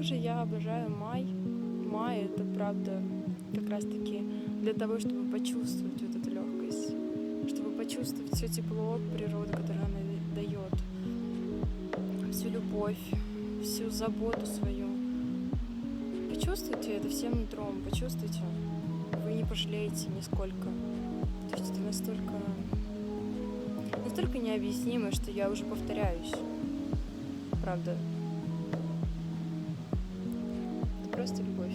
также я обожаю май. Май — это правда как раз-таки для того, чтобы почувствовать вот эту легкость, чтобы почувствовать все тепло природы, которое она дает, всю любовь, всю заботу свою. Почувствуйте это всем нутром, почувствуйте. Вы не пожалеете нисколько. То есть это настолько необъяснимо, что я уже повторяюсь. Правда. Это просто любовь.